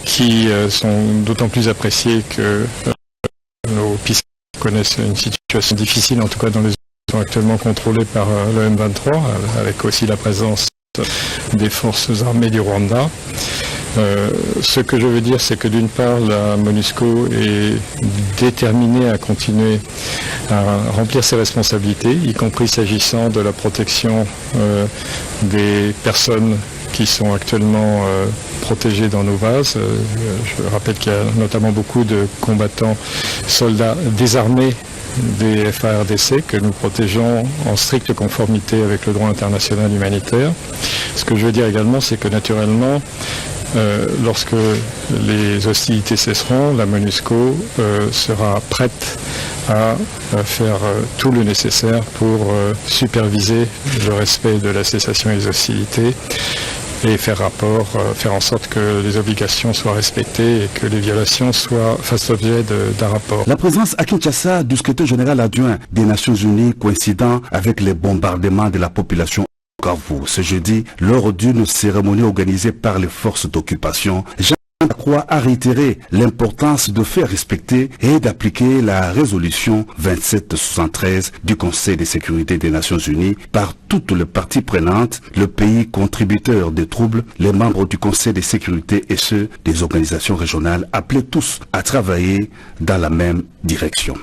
qui sont d'autant plus appréciés que nos pistes connaissent une situation difficile, en tout cas dans les zones qui sont actuellement contrôlées par le M23, avec aussi la présence des forces armées du Rwanda. Ce que je veux dire, c'est que d'une part, la MONUSCO est déterminée à continuer à remplir ses responsabilités, y compris s'agissant de la protection des personnes qui sont actuellement protégés dans nos bases. Je rappelle qu'il y a notamment beaucoup de combattants, soldats désarmés des FARDC que nous protégeons en stricte conformité avec le droit international humanitaire. Ce que je veux dire également, c'est que naturellement, lorsque les hostilités cesseront, la MONUSCO sera prête à faire tout le nécessaire pour superviser le respect de la cessation des hostilités et faire en sorte que les obligations soient respectées et que les violations fassent l'objet d'un rapport. La présence à Kinshasa du secrétaire général adjoint des Nations Unies coïncidant avec les bombardements de la population ce jeudi, lors d'une cérémonie organisée par les forces d'occupation, Jean Lacroix a réitéré l'importance de faire respecter et d'appliquer la résolution 2773 du Conseil de sécurité des Nations Unies par toutes les parties prenantes, le pays contributeur des troubles, les membres du Conseil de sécurité et ceux des organisations régionales appelés tous à travailler dans la même direction.